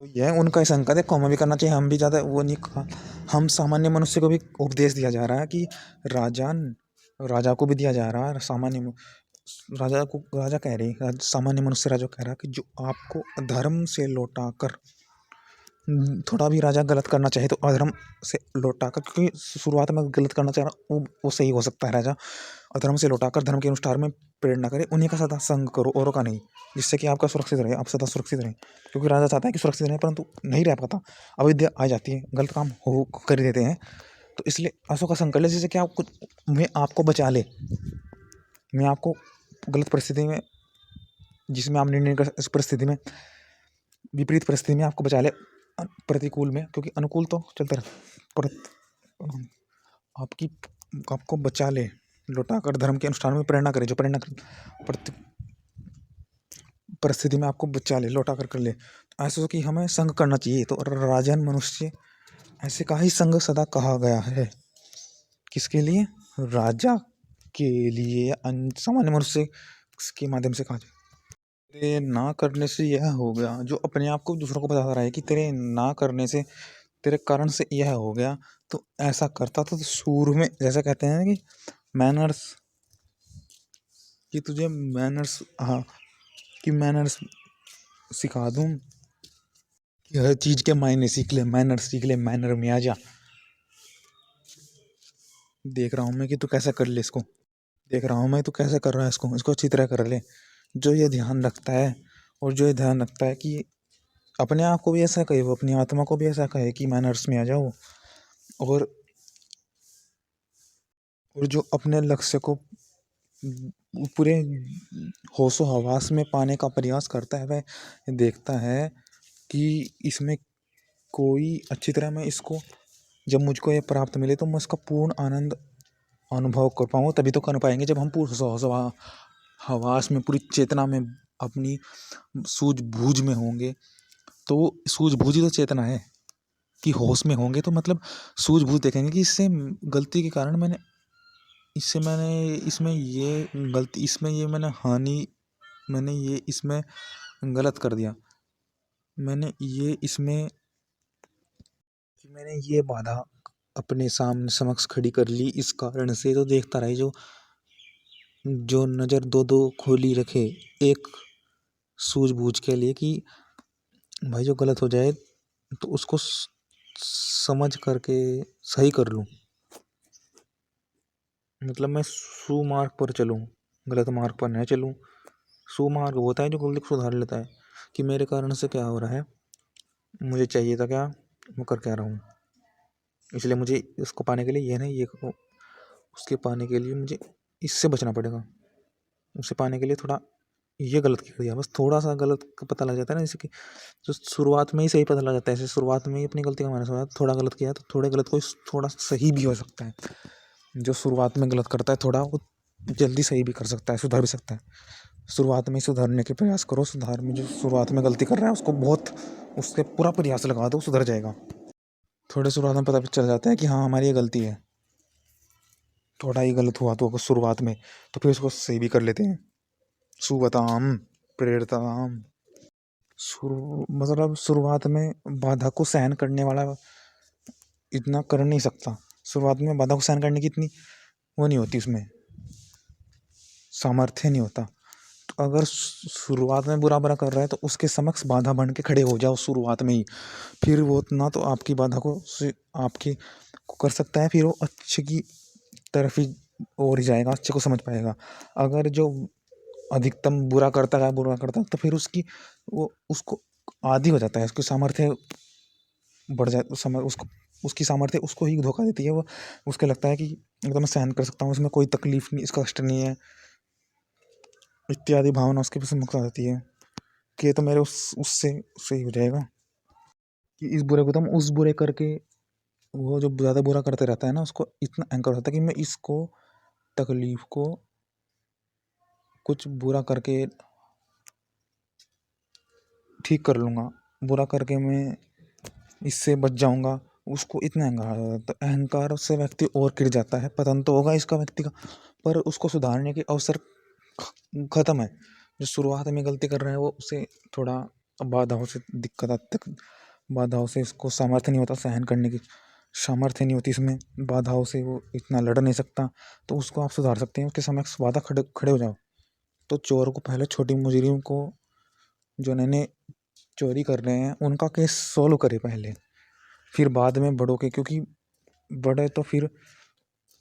तो यह उनका ही संकट है, हमें भी करना चाहिए, हम भी ज़्यादा वो नहीं हम सामान्य मनुष्य को भी उपदेश दिया जा रहा है कि राजा राजा को भी दिया जा रहा है, राजा कह रही सामान्य मनुष्य राजा कह रहा है कि जो आपको धर्म से लौटा कर थोड़ा भी राजा गलत करना चाहे तो अधर्म से लौटा कर, क्योंकि शुरुआत में गलत करना चाह रहा वो सही हो सकता है राजा, अधर्म से लौटाकर धर्म के अनुष्ठान में प्रेरणा करे, उन्हीं का सदा संग करो, औरों का नहीं, जिससे कि आपका सुरक्षित रहे, आप सदा सुरक्षित रहें, क्योंकि राजा चाहता है कि सुरक्षित रहें परंतु नहीं रह पाता, अविद्या आ जाती है, गलत काम हो कर ही देते हैं। तो इसलिए असो का संकल्प है, जिससे कि आप कुछ मैं आपको बचा ले, मैं आपको गलत परिस्थिति में जिसमें आप निर्णय कर इस परिस्थिति में विपरीत परिस्थिति में आपको बचा ले, प्रतिकूल में, क्योंकि अनुकूल तो चलते रहे पर आपकी आपको बचा ले, लौटाकर धर्म के अनुष्ठान में प्रेरणा करे, जो प्रेरणा प्रति परिस्थिति में आपको बचा ले, लौटा कर ले, तो ऐसा कि हमें संग करना चाहिए। तो राजन मनुष्य ऐसे का ही संग सदा कहा गया है, किसके लिए? राजा के लिए, सामान्य मनुष्य के माध्यम से कहा जाए। तेरे ना करने से यह हो गया, जो अपने आप को दूसरों को बता रहा है कि तेरे ना करने से, तेरे कारण से यह हो गया, तो ऐसा करता था तो शुरू में जैसा कहते हैं कि मैनर्स, कि तुझे मैनर्स, हाँ, कि मैनर्स सिखा दूं, कि हर चीज के मायने सीख ले, मैनर्स सीख ले, मैनर में आ जा, देख रहा हूं मैं कि तू कैसे कर ले इसको, देख रहा हूं मैं तू कैसे कर रहा है इसको अच्छी तरह कर ले। जो ये ध्यान रखता है, और जो ये ध्यान रखता है कि अपने आप को भी ऐसा कहे, वो अपनी आत्मा को भी ऐसा कहे कि मैनर्स में आ जाओ, और जो अपने लक्ष्य को पूरे होशो हवास में पाने का प्रयास करता है, वह देखता है कि इसमें कोई अच्छी तरह मैं इसको, जब मुझको ये प्राप्त मिले तो मैं इसका पूर्ण आनंद अनुभव कर पाऊँ, तभी तो कर पाएंगे जब हम पूर्ण होशो हवास में, पूरी चेतना में, अपनी सूझबूझ में होंगे। तो सूझबूझ ही तो चेतना है, कि होश में होंगे तो मतलब सूझबूझ देखेंगे कि इससे गलती के कारण मैंने इसमें ये गलती, इसमें ये मैंने हानि, मैंने ये इसमें गलत कर दिया, मैंने ये इसमें मैंने ये बाधा अपने सामने समक्ष खड़ी कर ली, इस कारण से तो देखता रहे, जो जो नज़र दो दो खोली रखे एक सूझबूझ के लिए, कि भाई जो गलत हो जाए तो उसको समझ करके सही कर लूँ, मतलब मैं सुमार्ग पर चलूँ, गलत मार्ग पर न चलूँ। सुमार्ग होता है जो गलती को सुधार लेता है, कि मेरे कारण से क्या हो रहा है, मुझे चाहिए था क्या, मैं कर क्या रहा हूँ, इसलिए मुझे इसको पाने के लिए ये नहीं, ये उसके पाने के लिए मुझे इससे बचना पड़ेगा, उसे पाने के लिए थोड़ा ये गलत कर दिया, बस थोड़ा सा गलत का पता लग जाता है ना, जैसे कि जो शुरुआत में ही सही पता लग जाता है, ऐसे शुरुआत में ही अपनी गलती का मानस होता है, थोड़ा गलत किया तो थोड़े गलत को थोड़ा सही भी हो सकता है, जो शुरुआत में गलत करता है थोड़ा वो जल्दी सही भी कर सकता है, सुधर भी सकता है। शुरुआत में ही सुधारने के प्रयास करो, सुधार में जो शुरुआत में गलती कर रहा है उसको बहुत, उसके पूरा प्रयास लगा दो, सुधर जाएगा। थोड़े शुरुआत में पता चल जाता है कि हाँ हमारी ये गलती है, थोड़ा ही गलत हुआ तो शुरुआत में, तो फिर उसको सही भी कर लेते हैं। सुवताम प्रेरताम, मतलब शुरुआत में बाधा को सहन करने वाला इतना कर नहीं सकता, शुरुआत में बाधा को सहन करने की इतनी वो नहीं होती, उसमें सामर्थ्य नहीं होता। तो अगर शुरुआत में बुरा बुरा कर रहा है तो उसके समक्ष बाधा बन के खड़े हो जाओ शुरुआत में ही, फिर वो ना तो आपकी बाधा को आपकी को कर सकता है, फिर वो अच्छे की तरफ ही और ही जाएगा, अच्छे को समझ पाएगा। अगर जो अधिकतम बुरा करता है तो फिर उसकी वो उसको आदी हो जाता है, उसकी सामर्थ्य बढ़ जाए, उसको उसकी सामर्थ्य उसको ही धोखा देती है, वो उसको लगता है कि एकदम मैं सहन कर सकता हूँ, इसमें कोई तकलीफ नहीं, इसका कष्ट नहीं है, इत्यादि भावना उसके पीछे मुक्त आती है, कि ये तो मेरे उससे सही हो जाएगा, कि इस बुरे को तो हम उस बुरे करके, वो जो ज़्यादा बुरा करते रहता है ना उसको इतना अहंकार होता है कि मैं इसको तकलीफ को कुछ बुरा करके ठीक कर लूँगा, बुरा करके मैं इससे बच जाऊँगा, उसको इतना अहंकार हो जाता है। अहंकार से व्यक्ति और गिर जाता है, पतन तो होगा इसका व्यक्ति का, पर उसको सुधारने के अवसर खत्म है। जो शुरुआत में गलती कर रहा है वो उसे थोड़ा बाधाओं से दिक्कत आती तक, बाधाओं से इसको सामर्थ्य नहीं होता सहन करने की, सामर्थ्य नहीं होती इसमें, बाधाओं से वो इतना लड़ नहीं सकता, तो उसको आप सुधार सकते हैं। उसके समक्ष बाधा खड़े खड़े हो जाओ। तो चोर को पहले, छोटी मुजरिम को, जो नए चोरी कर रहे हैं उनका केस सोल्व करे पहले, फिर बाद में बड़ों के, क्योंकि बड़े तो फिर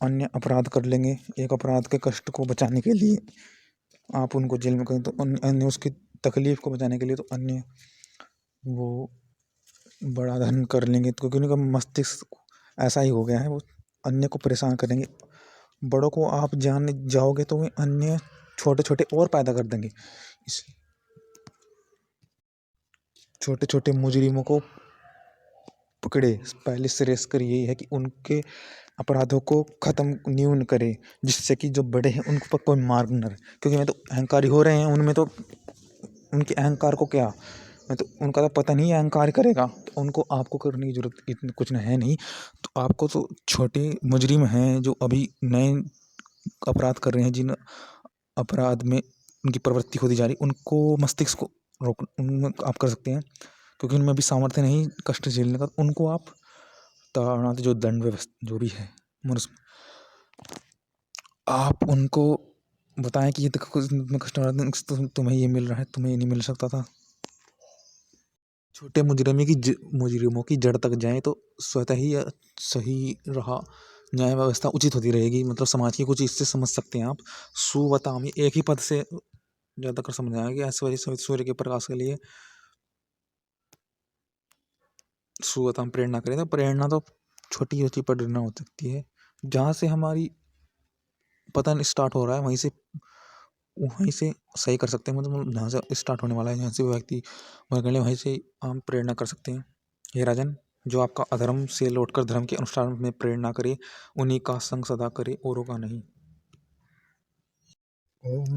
अन्य अपराध कर लेंगे। एक अपराध के कष्ट को बचाने के लिए आप उनको जेल में करें, तो अन्य उसकी तकलीफ को बचाने के लिए तो अन्य वो बड़ा धन कर लेंगे, तो क्योंकि उनका मस्तिष्क ऐसा ही हो गया है, वो अन्य को परेशान करेंगे। बड़ों को आप जान जाओगे तो वे अन्य छोटे छोटे और पैदा कर देंगे। इस छोटे छोटे मुजरिमों को पकड़े, पहले श्रेयस्कर यही है कि उनके अपराधों को खत्म न्यून करे, जिससे कि जो बड़े हैं उनको पर कोई मार्ग न रहे। क्योंकि मैं तो अहंकारी हो रहे हैं, उनमें तो उनके अहंकार को क्या, मैं तो उनका तो पता नहीं है अहंकार करेगा, तो उनको आपको करने की जरूरत इतनी कुछ है नहीं। तो आपको तो छोटे मुजरिम हैं जो अभी नए अपराध कर रहे हैं, जिन अपराध में उनकी प्रवृत्ति होती जा रही, उनको मस्तिष्क को रोक उनमें आप कर सकते हैं, क्योंकि उनमें भी सामर्थ्य नहीं कष्ट झेलने का। उनको आप ताड़ना, जो दंड व्यवस्था जो भी है मनुष्य, आप उनको बताएं कि ये देखो इतना कष्ट हो रहा है, तुम्हें ये मिल रहा है, तुम्हें ये नहीं मिल सकता था। छोटे मुजरिमों की जड़ तक जाएं तो स्वतः ही सही रहा, न्याय व्यवस्था उचित होती रहेगी। मतलब समाज की कुछ इससे समझ सकते हैं आप। सुवताम, ये एक ही पद से ज्यादातर समझ आएगा कि ऐश्वर्य सूर्य के प्रकाश के लिए सुवताम प्रेरणा करें। तो प्रेरणा तो छोटी छोटी प्रेरणा हो सकती है, जहाँ से हमारी पतन स्टार्ट हो रहा है वहीं से सही कर सकते हैं। मतलब जहाँ से स्टार्ट होने वाला है, जहाँ से वो व्यक्ति वहीं से हम प्रेरणा कर सकते हैं। हे राजन, जो आपका अधर्म से लौटकर धर्म के अनुष्ठान में प्रेरणा करे, उन्हीं का संग सदा करे, औरों का नहीं। ओम